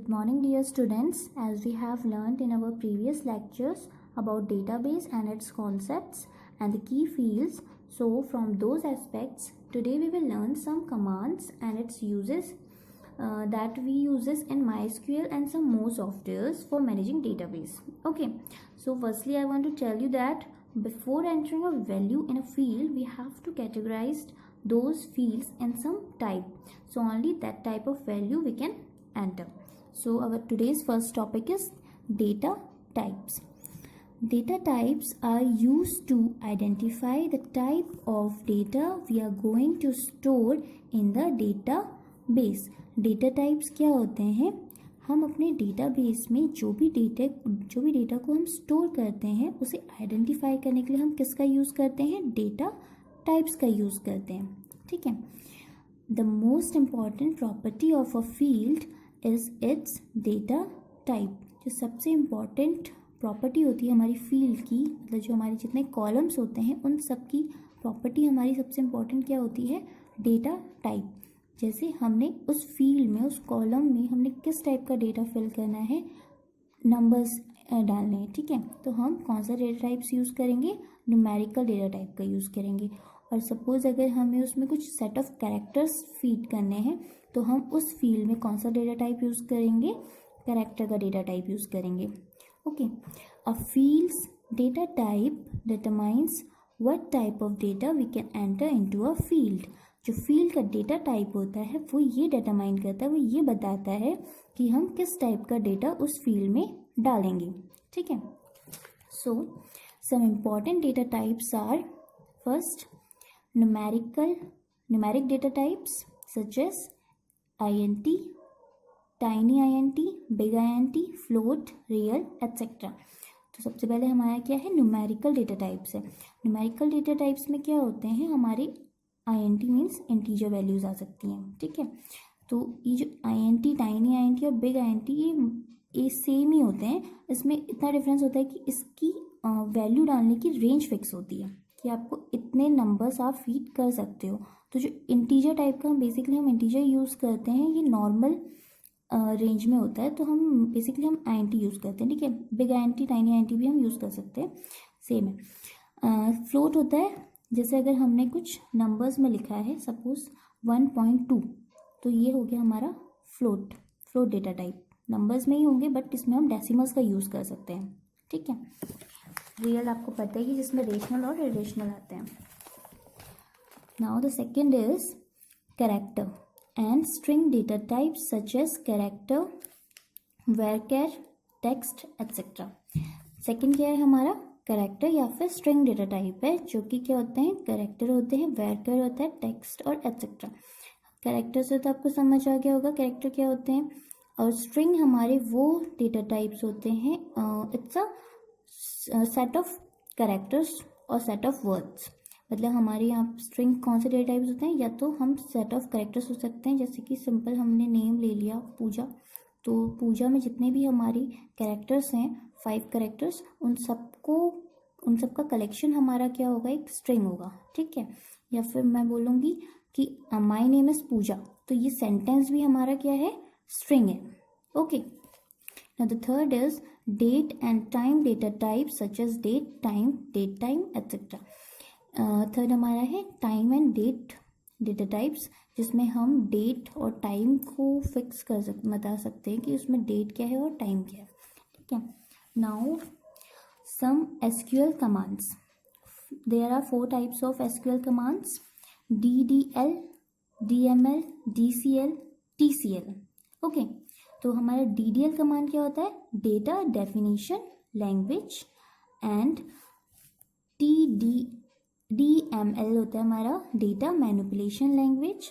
Good morning, dear students. As we have learned in our previous lectures about database and its concepts and the key fields, so from those aspects, today we will learn some commands and its uses that we uses in MySQL and some more softwares for managing database. Okay, so firstly I want to tell you that before entering a value in a field, we have to categorize those fields in some type. So only that type of value we can enter. So our today's first topic is data types. Data types are used to identify the type of data we are going to store in the database. Data types क्या होते हैं? हम अपने database में जो भी data को हम स्टोर करते हैं उसे आइडेंटिफाई करने के लिए हम किसका यूज़ करते हैं? डेटा टाइप्स का यूज़ करते हैं. ठीक है. The most important property of a field is it's data type. जो सबसे इम्पॉर्टेंट प्रॉपर्टी होती है हमारी फील्ड की, मतलब जो हमारे जितने कॉलम्स होते हैं उन सब की प्रॉपर्टी हमारी सबसे इम्पॉर्टेंट क्या होती है? Data type. जैसे हमने उस फील्ड में, उस कॉलम में हमने किस टाइप का डेटा फिल करना है, नंबर्स डालने हैं. ठीक है. तो हम कौन सा डेटा टाइप्स यूज़ करेंगे? न्यूमेरिकल डेटा टाइप का यूज़ करेंगे. और सपोज अगर हमें उसमें कुछ सेट ऑफ कैरेक्टर्स फीड करने हैं तो हम उस फील्ड में कौन सा डेटा टाइप यूज़ करेंगे? कैरेक्टर का डेटा टाइप यूज़ करेंगे. Okay. A field's data type determines what type of data we can enter into a field. जो फील्ड का डेटा टाइप होता है वो ये डिटरमाइन करता है, वो ये बताता है कि हम किस टाइप का डेटा उस फील्ड में डालेंगे. ठीक है. So some important data types are first numeric data types such as int, tiny int, big int, float, real, etc. तो सबसे पहले हमारा क्या है? न्यूमेरिकल डेटा टाइप्स है. न्यूमेरिकल डेटा टाइप्स में क्या होते हैं? हमारे int मीन्स इंटीजर वैल्यूज आ सकती हैं. ठीक है. तो ये जो int, टाइनी int और बिग int ये सेम ही होते हैं. इसमें इतना डिफरेंस होता है कि इसकी वैल्यू डालने की रेंज फिक्स होती है कि आपको इतने नंबर्स आप फीड कर सकते हो. तो जो इंटीजर टाइप का बेसिकली हम इंटीजर यूज़ करते हैं, ये नॉर्मल रेंज में होता है, तो हम बेसिकली हम int यूज़ करते हैं. ठीक है. बिग int, टाइनी int भी हम यूज़ कर सकते हैं, सेम है. फ्लोट होता है, जैसे अगर हमने कुछ नंबर्स में लिखा है सपोज 1.2, तो ये हो गया हमारा फ्लोट डेटा टाइप. नंबर्स में ही होंगे बट इसमें हम डेसिमल्स का यूज़ कर सकते हैं. ठीक है. रियल आपको पता है कि जिसमें रेशनल और इरेशनल आते हैं. Now the second is character and string data types such as character, varchar, text etcetera. Second क्या है हमारा? कैरेक्टर या फिर स्ट्रिंग डेटा टाइप है, जो कि क्या होते हैं? कैरेक्टर होते हैं, वैरचर होता है, टेक्स्ट और एटसेट्रा. कैरेक्टर से तो आपको समझ आ गया होगा कैरेक्टर क्या होते हैं. और स्ट्रिंग हमारे वो डेटा टाइप्स होते हैं, it's a set of characters और सेट ऑफ वर्ड्स. मतलब हमारे यहाँ स्ट्रिंग कौन से डेटा टाइप्स होते हैं? या तो हम सेट ऑफ कैरेक्टर्स हो सकते हैं, जैसे कि सिंपल हमने नेम ले लिया पूजा, तो पूजा में जितने भी हमारी कैरेक्टर्स हैं 5 कैरेक्टर्स, उन सबका कलेक्शन हमारा क्या होगा? एक स्ट्रिंग होगा. ठीक है. या फिर मैं बोलूँगी कि माई नेम इज़ पूजा, तो ये सेंटेंस भी हमारा क्या है? स्ट्रिंग है. Okay. Now the third is date and time data types such as date time, etc. Third हमारा है time and date data types, जिसमें हम डेट और टाइम को फिक्स बता सकते हैं कि उसमें डेट क्या है और टाइम क्या है. ठीक है. Now some SQL commands. There are 4 types of SQL commands: DDL, DML, DCL, TCL. Okay. तो हमारा DDL कमांड क्या होता है? Data definition language. And DML होता है हमारा डेटा मैनिपुलेशन लैंग्वेज.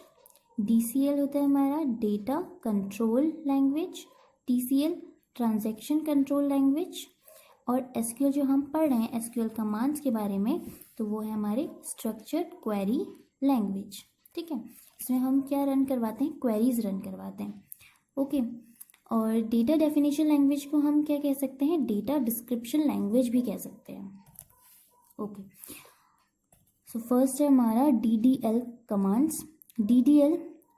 DCL होता है हमारा data control language. TCL transaction control language. और SQL जो हम पढ़ रहे हैं SQL कमांड्स के बारे में, तो वो है हमारे स्ट्रक्चर्ड क्वेरी लैंग्वेज. ठीक है. इसमें हम क्या रन करवाते हैं? क्वेरीज रन करवाते हैं. ओके. और डेटा डेफिनेशन लैंग्वेज को हम क्या कह सकते हैं? डेटा डिस्क्रिप्शन लैंग्वेज भी कह सकते हैं. ओके. सो फर्स्ट है हमारा DDL commands. DDL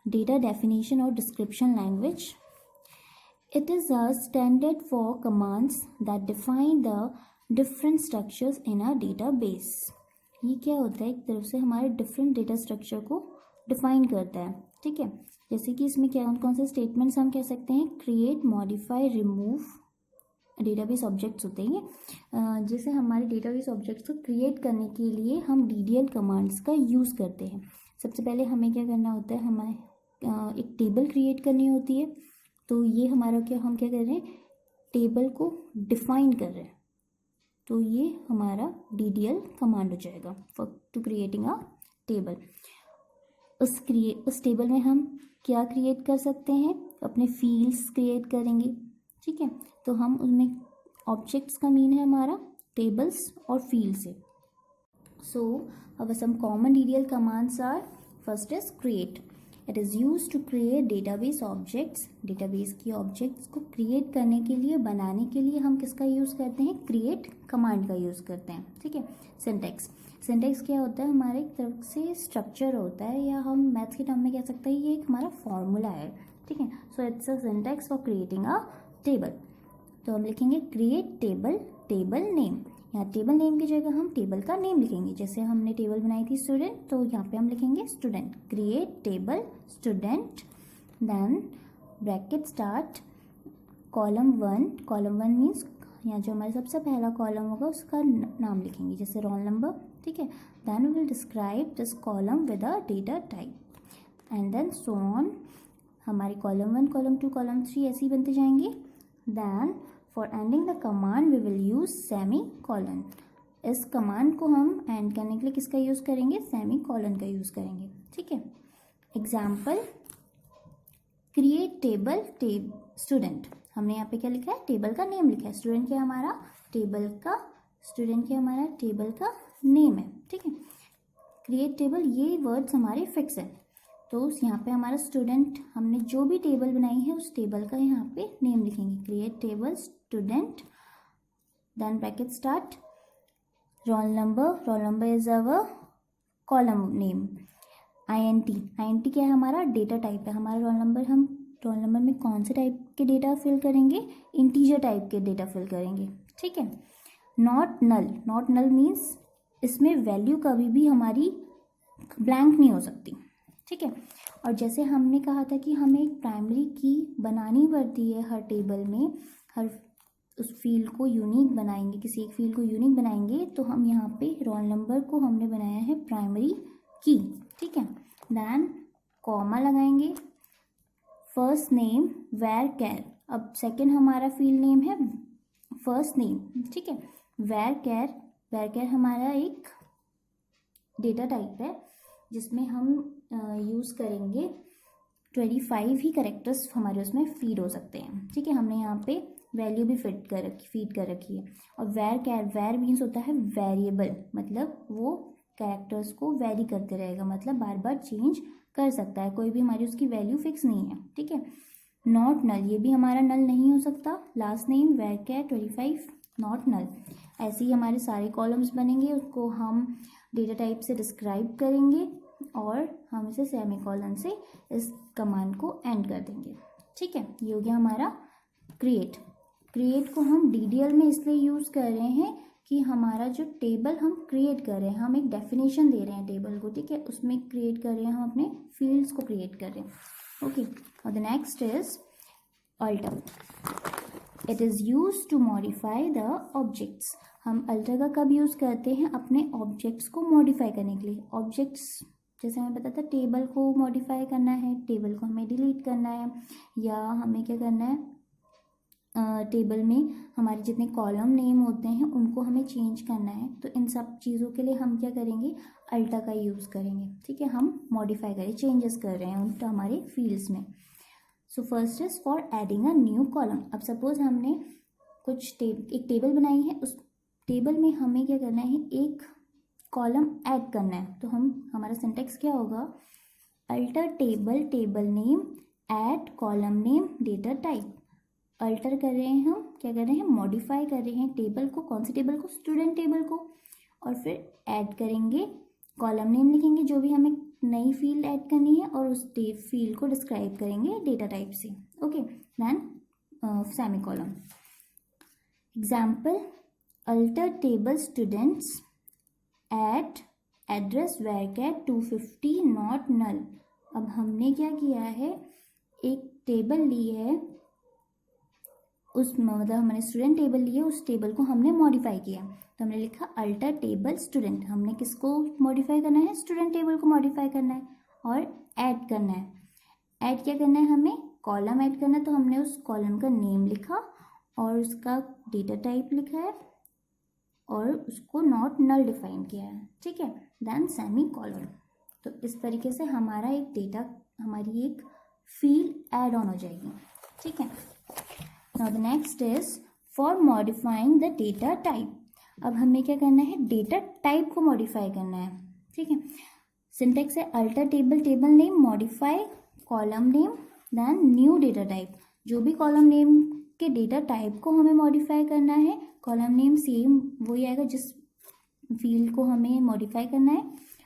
data definition और description language. It is a standard for commands that define the different structures in a database. ये क्या होता है, एक तरफ से हमारे डिफरेंट डेटा स्ट्रक्चर को डिफाइन करता है, ठीक है। जैसे कि इसमें क्या कौन से स्टेटमेंट्स हम कह सकते हैं, create, modify, remove database objects होते हैं। जैसे हमारे डेटाबेस ऑब्जेक्ट्स को क्रिएट करने के लिए हम DDL कमांड्स का यूज़ करते हैं। सबसे पहले हमें क्या करना होता है, हमें एक टेबल क्रिएट करनी होती है। तो ये हमारा क्या, हम क्या कर रहे हैं, टेबल को डिफाइन कर रहे हैं। तो ये हमारा DDL कमांड हो जाएगा for to creating a table. उस टेबल में हम क्या क्रिएट कर सकते हैं, अपने फील्ड्स क्रिएट करेंगे, ठीक है। तो हम उसमें ऑब्जेक्ट्स का मीन है हमारा टेबल्स और फील्ड्स है। सो अब some common DDL commands are, first is create. It is use to create database objects. Database की ऑब्जेक्ट्स को क्रिएट करने के लिए, बनाने के लिए हम किसका यूज़ करते हैं, क्रिएट कमांड का यूज़ करते हैं, ठीक है। सिंटैक्स, सिंटैक्स क्या होता है, हमारे एक तरफ से स्ट्रक्चर होता है, या हम मैथ्स के टर्म में कह सकते हैं ये एक हमारा फॉर्मूला है, ठीक है। So it's a syntax for creating a table. तो हम लिखेंगे क्रिएट टेबल, टेबल नेम। यहाँ टेबल नेम की जगह हम टेबल का नेम लिखेंगे। जैसे हमने टेबल बनाई थी स्टूडेंट, तो यहाँ पे हम लिखेंगे student, create table student, then bracket start column 1। Column 1 means यहाँ जो हमारे सबसे पहला कॉलम होगा उसका नाम लिखेंगे, जैसे रोल नंबर, ठीक है। Then we will describe this column with a data type and then so on. हमारे कॉलम 1, कॉलम 2, कॉलम 3 ऐसे ही बनते जाएंगे। Then for ending the command we will use semicolon. इस कमांड को हम एंड करने के लिए किसका यूज़ करेंगे, सेमी कॉलन का यूज़ करेंगे, ठीक है। Example, create table student. हमने यहाँ पे क्या लिखा है, टेबल का नेम लिखा है। स्टूडेंट क्या हमारा टेबल का, स्टूडेंट क्या हमारा टेबल का नेम है, ठीक है। क्रिएट टेबल, ये वर्ड्स हमारे फिक्स है। तो यहाँ पे हमारा स्टूडेंट, हमने जो भी टेबल बनाई है उस टेबल का यहाँ पे नेम लिखेंगे, create table student, then bracket start roll number is our column name. INT क्या है हमारा, डेटा टाइप है हमारा रोल नंबर। हम रोल नंबर में कौन से टाइप के डेटा फिल करेंगे, इंटीजर टाइप के डेटा फिल करेंगे, ठीक है। नॉट नल मीन्स इसमें वैल्यू कभी भी हमारी ब्लैंक नहीं हो सकती, ठीक है। और जैसे हमने कहा था कि हमें एक प्राइमरी की बनानी पड़ती है हर टेबल में, हर उस फील्ड को यूनिक बनाएंगे, किसी एक फील्ड को यूनिक बनाएंगे, तो हम यहाँ पे रोल नंबर को हमने बनाया है प्राइमरी की, ठीक है। देन कॉमा लगाएंगे, फर्स्ट नेम वेर कैर। अब सेकंड हमारा फील्ड नेम है फर्स्ट नेम, ठीक है। वेर कैर हमारा एक डेटा टाइप है जिसमें हम यूज़ करेंगे 25 ही करेक्टर्स हमारे उसमें फीड हो सकते हैं, ठीक है। हमने यहाँ पे वैल्यू भी फीड कर रखी है। और वेर मीन्स होता है वेरिएबल, मतलब वो कैरेक्टर्स को वेरी करते रहेगा, मतलब बार बार चेंज कर सकता है, कोई भी हमारी उसकी वैल्यू फिक्स नहीं है, ठीक है। नॉट नल, ये भी हमारा नल नहीं हो सकता। Last name varchar 25 not null. ऐसे ही हमारे सारे कॉलम्स बनेंगे, उसको हम डेटा टाइप से डिस्क्राइब करेंगे और हम इसे सेमी कॉलन से इस कमांड को एंड कर देंगे, ठीक है। ये हो गया हमारा क्रिएट को हम DDL में इसलिए यूज़ कर रहे हैं कि हमारा जो टेबल हम क्रिएट कर रहे हैं, हम एक डेफिनेशन दे रहे हैं टेबल को, ठीक है। उसमें क्रिएट कर रहे हैं, हम अपने फील्ड्स को क्रिएट कर रहे हैं, ओके। और the next is alter. It is use to modify the objects. हम अल्टर का कब यूज़ करते हैं, अपने ऑब्जेक्ट्स को मॉडिफाई करने के लिए। ऑब्जेक्ट्स जैसे हमें पता था, टेबल को मॉडिफाई करना है, टेबल को हमें डिलीट करना है, या हमें क्या करना है, टेबल में हमारे जितने कॉलम नेम होते हैं उनको हमें चेंज करना है। तो इन सब चीज़ों के लिए हम क्या करेंगे, अल्टर का यूज़ करेंगे, ठीक है। हम मॉडिफाई करें, चेंजेस कर रहे हैं उन हमारे फील्ड्स में। So first is for adding a new column. अब सपोज हमने एक टेबल बनाई है, उस टेबल में हमें क्या करना है, एक कॉलम ऐड करना है। तो हमारा सिंटेक्स क्या होगा, alter table name add column name data type. Alter कर रहे हैं, हम क्या कर रहे हैं, मॉडिफाई कर रहे हैं टेबल को। कौन सी टेबल को, स्टूडेंट टेबल को। और फिर ऐड करेंगे, कॉलम नेम लिखेंगे जो भी हमें नई फील्ड ऐड करनी है, और उस फील्ड को डिस्क्राइब करेंगे डेटा टाइप से, okay. Then semicolon. Example, alter table students at address वेरकैट 250 नॉट नल. अब हमने क्या किया है, एक टेबल ली है, उस मतलब हमने स्टूडेंट टेबल ली है, उस टेबल को हमने मॉडिफाई किया. तो हमने लिखा अल्टर टेबल स्टूडेंट. हमने किसको मॉडिफाई करना है, स्टूडेंट टेबल को मॉडिफाई करना है और ऐड करना है. ऐड क्या करना है, हमें कॉलम ऐड करना है. तो हमने उस कॉलम का नेम लिखा और उसका डेटा टाइप लिखा है और उसको नॉट नल डिफाइन किया है. ठीक है, देन सेमी कॉलन. तो इस तरीके से हमारा एक डेटा, हमारी एक फील्ड ऐड ऑन हो जाएगी. ठीक है. Now the next is for modifying the data type. अब हमें क्या करना है, डेटा टाइप को मॉडिफाई करना है. ठीक है. सिंटेक्स है alter table table name modify column name then new data type. जो भी कॉलम नेम के डेटा टाइप को हमें मॉडिफाई करना है, कॉलम नेम सेम वही आएगा जिस फील्ड को हमें मॉडिफाई करना है,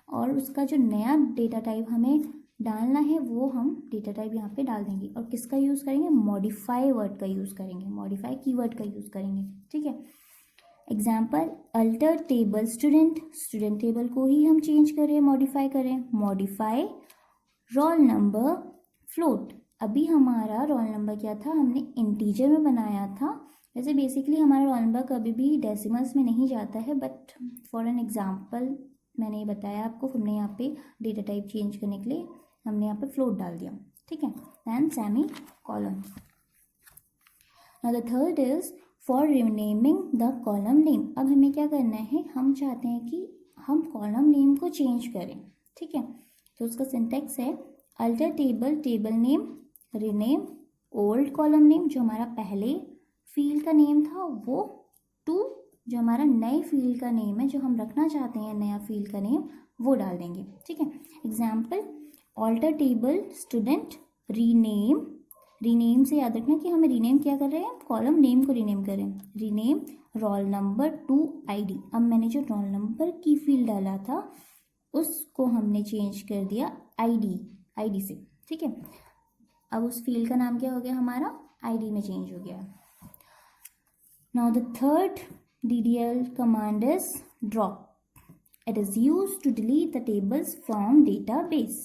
और उसका जो नया डेटा टाइप हमें डालना है वो हम डेटा टाइप यहाँ पे डाल देंगे. और किसका यूज़ करेंगे, मॉडिफाई वर्ड का यूज़ करेंगे, मॉडिफाई कीवर्ड का यूज़ करेंगे. ठीक है. Example, alter table student, student table को ही हम चेंज करें, मॉडिफाई करें. Modify roll number float. अभी हमारा रोल नंबर क्या था, हमने इंटीजर में बनाया था. वैसे बेसिकली हमारा रोल नंबर कभी भी डेसिमल्स में नहीं जाता है, बट फॉर एन एग्जाम्पल मैंने ये बताया आपको. हमने यहाँ पे डेटा टाइप चेंज करने के लिए हमने यहाँ पे फ्लोट डाल दिया. ठीक है. Then semicolon. Now the third is for renaming the column name. अब हमें क्या करना है, हम चाहते हैं कि हम कॉलम नेम को चेंज करें. ठीक है. तो उसका सिंटेक्स है alter table table name rename old column name, जो हमारा पहले फील्ड का नेम था, वो टू जो हमारा नए फील्ड का नेम है, जो हम रखना चाहते हैं नया फील्ड का नेम, वो डाल देंगे. ठीक है. Example, alter table student rename. Rename से याद रखना कि हमें रीनेम क्या कर रहे हैं, कॉलम नेम को रीनेम करें. Rename roll number two ID. अब मैंने जो रोल नंबर की फील्ड डाला था उसको हमने चेंज कर दिया आईडी से. ठीक है. अब उस फील्ड का नाम क्या हो गया, हमारा आईडी में चेंज हो गया. Now the third DDL command is drop. It is used to delete the tables from database.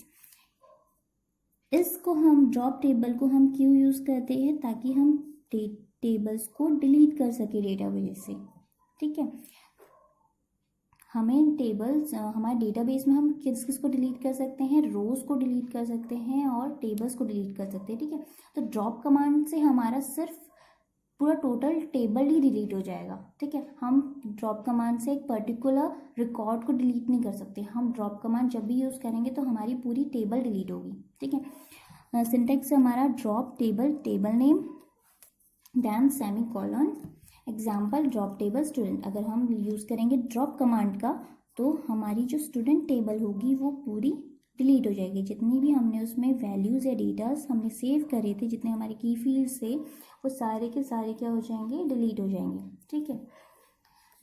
इसको हम ड्रॉप टेबल को हम क्यों यूज़ करते हैं, ताकि हम टेबल्स को डिलीट कर सके डेटाबेस से. ठीक है. हमें टेबल्स हमारे डेटाबेस में हम किस किस को डिलीट कर सकते हैं, रोज़ को डिलीट कर सकते हैं और टेबल्स को डिलीट कर सकते हैं. ठीक है. तो ड्रॉप कमांड से हमारा सिर्फ पूरा टोटल टेबल ही डिलीट हो जाएगा. ठीक है. हम ड्रॉप कमांड से एक पर्टिकुलर रिकॉर्ड को डिलीट नहीं कर सकते. हम ड्रॉप कमांड जब भी यूज़ करेंगे तो हमारी पूरी टेबल डिलीट होगी. ठीक है. सिंटेक्स हमारा drop table table name then semicolon. Example, drop table student. अगर हम यूज़ करेंगे ड्रॉप कमांड का तो हमारी जो स्टूडेंट टेबल होगी वो पूरी डिलीट हो जाएगी. जितनी भी हमने उसमें वैल्यूज़ या डेटास हमने सेव करे थे, जितने हमारे की फील्ड्स थे, वो सारे के सारे क्या हो जाएंगे, डिलीट हो जाएंगे. ठीक है.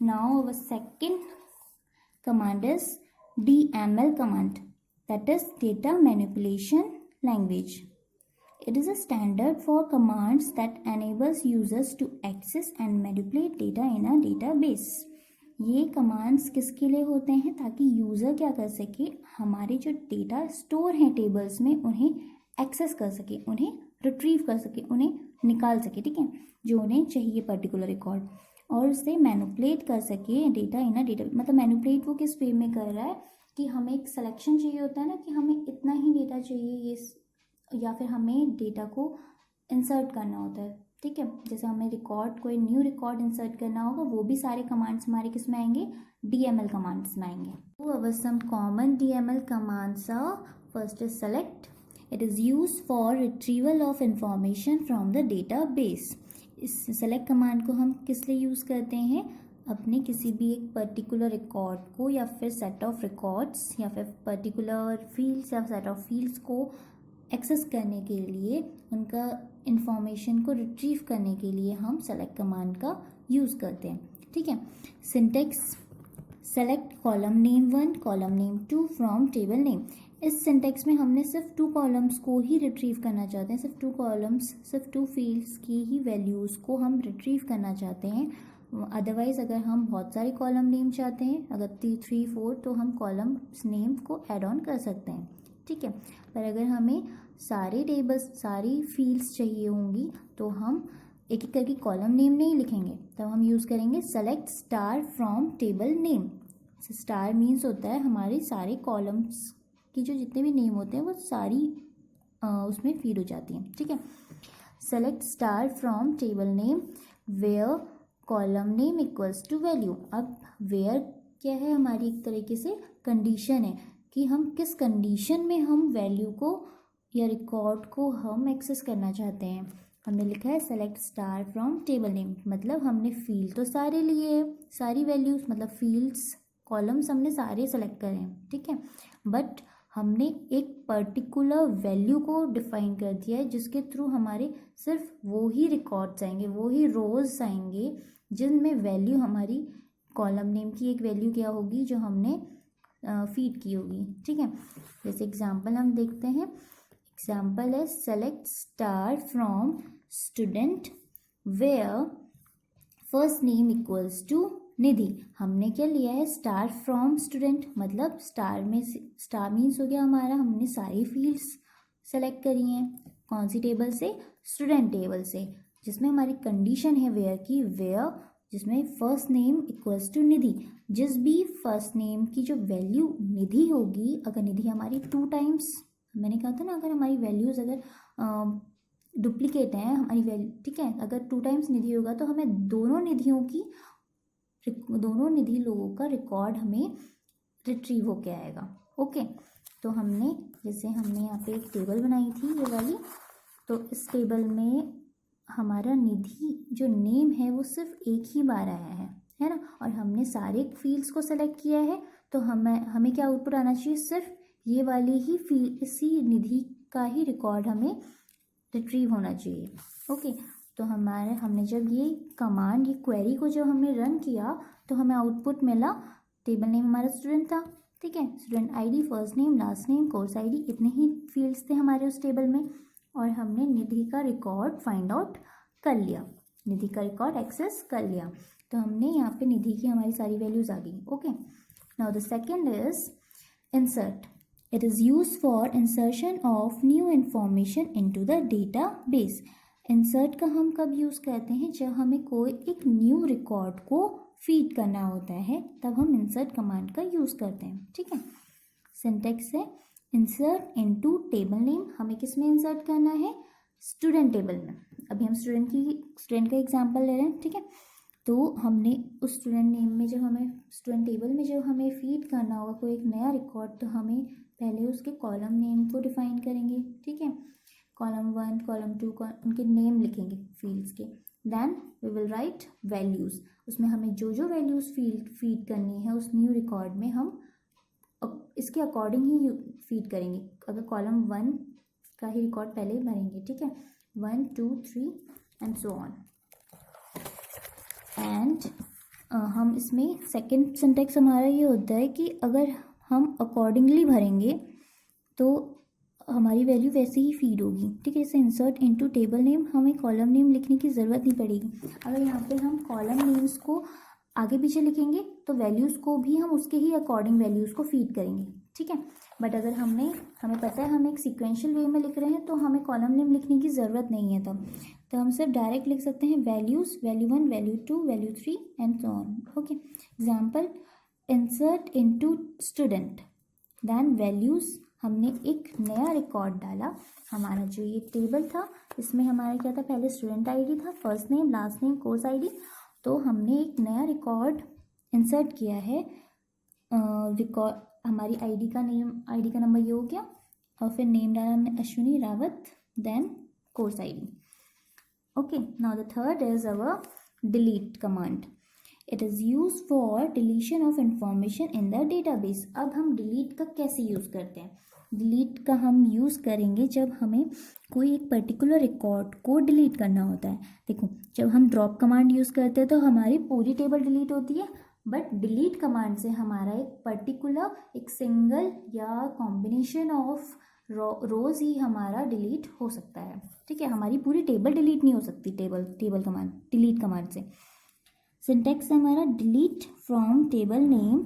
Now our second command is DML command, that is data manipulation language. It is a standard for commands that enables users to access and manipulate data in a database. ये कमांड्स किसके लिए होते हैं, ताकि यूज़र क्या कर सके, हमारे जो डेटा स्टोर हैं टेबल्स में उन्हें एक्सेस कर सके, उन्हें रिट्रीव कर सके, उन्हें निकाल सके. ठीक है. जो उन्हें चाहिए पर्टिकुलर रिकॉर्ड, और उससे मैनिपुलेट कर सके डेटा इन अ डेटा. मतलब मैनिपुलेट वो किस वे में कर रहा है कि हमें एक सिलेक्शन चाहिए होता है ना, कि हमें इतना ही डेटा चाहिए, ये या फिर हमें डेटा को इंसर्ट करना होता है. ठीक है. जैसे हमें रिकॉर्ड, कोई न्यू रिकॉर्ड इंसर्ट करना होगा, वो भी सारे कमांड्स हमारे किस में आएंगे, DML कमांड्स में आएंगे. तो अब some common DML commands are, first is select. It is use for retrieval of information from the database. इस सेलेक्ट कमांड को हम किस लिए यूज़ करते हैं, अपने किसी भी एक पर्टिकुलर रिकॉर्ड को या फिर सेट ऑफ रिकॉर्ड्स या फिर पर्टिकुलर फील्ड्स या सेट ऑफ फील्ड्स को एक्सेस करने के लिए, उनका इंफॉर्मेशन को रिट्रीव करने के लिए हम सेलेक्ट कमांड का यूज़ करते हैं. ठीक है. Syntax, select column name 1 column name 2 from table name. इस सिंटेक्स में हमने सिर्फ 2 कॉलम्स को ही रिट्रीव करना चाहते हैं, सिर्फ 2 कॉलम्स, सिर्फ 2 फील्ड्स की ही वैल्यूज़ को हम रिट्रीव करना चाहते हैं। अदरवाइज़ अगर हम बहुत सारे कॉलम नेम चाहते हैं, अगर 3, 4, तो हम कॉलम नेम को ऐड ऑन कर सकते हैं, ठीक है। पर अगर हमें सारे टेबल्स, सारी फील्ड्स चाहिए होंगी तो हम एक एक करके कॉलम नेम नहीं लिखेंगे, तब हम यूज़ करेंगे select star from table name. Star means होता है हमारे सारे कॉलम्स की जो जितने भी नेम होते हैं वो सारी उसमें फीड हो जाती हैं, ठीक है। Select star from table name where column name equals to value. अब वेयर क्या है, हमारी एक तरीके से कंडीशन है कि हम किस कंडीशन में हम वैल्यू को या रिकॉर्ड को हम एक्सेस करना चाहते हैं। हमने लिखा है select star from table name, मतलब हमने फील्ड तो सारे लिए हैं, सारी वैल्यूज़ मतलब फील्ड्स कॉलम्स हमने सारे सेलेक्ट करे हैं, ठीक है। बट हमने एक पर्टिकुलर वैल्यू को डिफाइन कर दिया है जिसके थ्रू हमारे सिर्फ वो ही रिकॉर्ड्स आएंगे, वो ही रोज़ आएंगे जिनमें वैल्यू हमारी कॉलम नेम की एक वैल्यू क्या होगी जो हमने फीड की होगी, ठीक है। जैसे एग्जांपल हम देखते हैं, एग्जांपल है select star from student where first name equals to Nidhi. हमने क्या लिया है, स्टार फ्रॉम स्टूडेंट, मतलब स्टार में स्टार मीन्स हो गया हमारा, हमने सारी फील्ड्स सेलेक्ट करी हैं, कौन सी टेबल से, स्टूडेंट टेबल से, जिसमें हमारी कंडीशन है वेयर की, वेयर जिसमें फर्स्ट नेम इक्वल्स टू निधि। जिस भी फर्स्ट नेम की जो वैल्यू निधि होगी, अगर निधि हमारी 2 टाइम्स, मैंने कहा था ना अगर हमारी वैल्यूज़ अगर डुप्लीकेट हैं हमारी वैल्यू, ठीक है, अगर 2 टाइम्स निधि होगा तो हमें दोनों निधि लोगों का रिकॉर्ड हमें रिट्रीव होके आएगा, ओके। तो हमने यहाँ पे एक टेबल बनाई थी ये वाली, तो इस टेबल में हमारा निधि जो नेम है वो सिर्फ एक ही बार आया है ना, और हमने सारे फील्ड्स को सेलेक्ट किया है, तो हमें क्या आउटपुट आना चाहिए, सिर्फ ये वाली ही फील्ड, इसी निधि का ही रिकॉर्ड हमें रिट्रीव होना चाहिए, ओके। तो हमने जब ये कमांड, ये क्वेरी को जब हमने रन किया तो हमें आउटपुट मिला, टेबल नेम हमारा स्टूडेंट था, ठीक है, student ID, first name, last name, course ID, इतने ही फील्ड्स थे हमारे उस टेबल में, और हमने निधि का रिकॉर्ड फाइंड आउट कर लिया, निधि का रिकॉर्ड एक्सेस कर लिया। तो हमने यहाँ पे निधि की हमारी सारी वैल्यूज आ गई, okay. Now the second is insert. It is used for insertion of new information into the database. Insert का हम कब यूज़ करते हैं, जब हमें कोई एक न्यू रिकॉर्ड को फीड करना होता है, तब हम इंसर्ट कमांड का यूज़ करते हैं, ठीक है। सिंटेक्स है इंसर्ट इनटू टेबल नेम, हमें किस में इंसर्ट करना है, स्टूडेंट टेबल में। अभी हम स्टूडेंट का एग्जाम्पल ले रहे हैं, ठीक है। तो हमने उस स्टूडेंट नेम में जब हमें स्टूडेंट टेबल में जब हमें फीड करना होगा कोई एक नया रिकॉर्ड, तो हमें पहले उसके कॉलम नेम को डिफाइन करेंगे, ठीक है, कॉलम 1, कॉलम 2 उनके नेम लिखेंगे फील्ड्स के, then we will write values, उसमें हमें जो जो वैल्यूज़ फीड करनी है उस न्यू रिकॉर्ड में हम इसके अकॉर्डिंग ही फीड करेंगे। अगर कॉलम 1 का ही रिकॉर्ड पहले भरेंगे, ठीक है, 1, 2, 3 एंड सो ऑन। एंड हम इसमें सेकेंड सिंटेक्स हमारा ये होता है कि अगर हम अकॉर्डिंगली भरेंगे तो हमारी वैल्यू वैसे ही फीड होगी, ठीक है। जैसे इंसर्ट इनटू टेबल नेम, हमें कॉलम नेम लिखने की ज़रूरत नहीं पड़ेगी। अगर यहाँ पे हम कॉलम नेम्स को आगे पीछे लिखेंगे तो वैल्यूज़ को भी हम उसके ही अकॉर्डिंग वैल्यूज़ को फीड करेंगे, ठीक है। बट अगर हमें पता है हम एक सिक्वेंशियल वे में लिख रहे हैं तो हमें कॉलम नेम लिखने की ज़रूरत नहीं है, तब तो हम सिर्फ डायरेक्ट लिख सकते हैं values, value 1, value 2, value 3 and so on, okay. Example insert into student, then values, हमने एक नया रिकॉर्ड डाला, हमारा जो ये टेबल था इसमें हमारा क्या था, पहले स्टूडेंट आईडी था, first name, last name, course ID, तो हमने एक नया रिकॉर्ड इंसर्ट किया है, रिकॉर्ड हमारी आईडी का नंबर ये हो गया, और फिर नेम डाला हमने Ashwini Rawat, then course ID, okay. Now the third is our delete command. It is use for deletion of information in the database. अब हम डिलीट का कैसे यूज़ करते हैं, डिलीट का हम यूज़ करेंगे जब हमें कोई एक पर्टिकुलर रिकॉर्ड को डिलीट करना होता है। देखो, जब हम ड्रॉप कमांड यूज़ करते हैं तो हमारी पूरी टेबल डिलीट होती है, बट डिलीट कमांड से हमारा एक पर्टिकुलर एक सिंगल या कॉम्बिनेशन ऑफ रोज ही हमारा डिलीट हो सकता है, ठीक है। हमारी पूरी टेबल डिलीट नहीं हो सकती टेबल कमांड डिलीट कमांड से। सिंटेक्स हमारा delete from table name,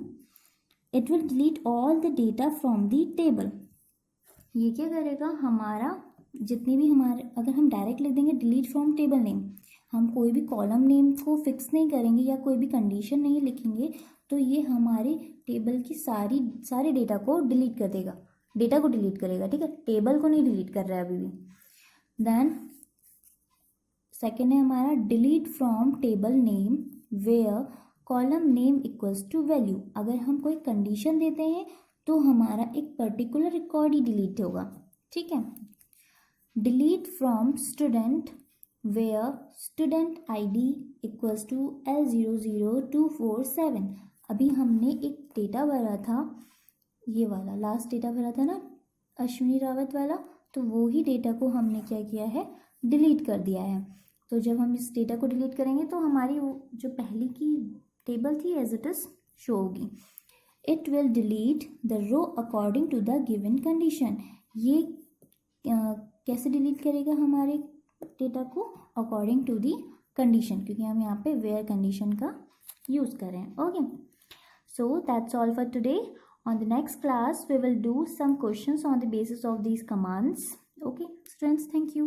it will delete all the data from the table. ये क्या करेगा, हमारा जितने भी हमारे, अगर हम डायरेक्ट लिख देंगे डिलीट फ्रॉम टेबल नेम, हम कोई भी कॉलम नेम को फिक्स नहीं करेंगे या कोई भी कंडीशन नहीं लिखेंगे, तो ये हमारे टेबल की सारे डेटा को डिलीट कर देगा, डेटा को डिलीट करेगा, ठीक है, टेबल को नहीं डिलीट कर रहा है अभी भी। देन सेकेंड है हमारा delete from table name where column name equals to value. अगर हम कोई कंडीशन देते हैं तो हमारा एक पर्टिकुलर रिकॉर्ड ही डिलीट होगा, ठीक है। Delete from student where student ID equals to L00247। अभी हमने एक डेटा भरा था, ये वाला लास्ट डेटा भरा था ना अश्विनी रावत वाला, तो वो ही डेटा को हमने क्या किया है, डिलीट कर दिया है। तो जब हम इस डेटा को डिलीट करेंगे तो हमारी वो जो पहली की टेबल थी एज इट इज शो होगी। It will delete the row according to the given condition. ये कैसे डिलीट करेगा हमारे डेटा को, अकॉर्डिंग टू दी कंडीशन, क्योंकि हम यहाँ पे वेयर कंडीशन का यूज़ कर रहे हैं। Okay, so that's all for today. On the next class, we will do some questions on the basis of these commands. Okay, students, thank you.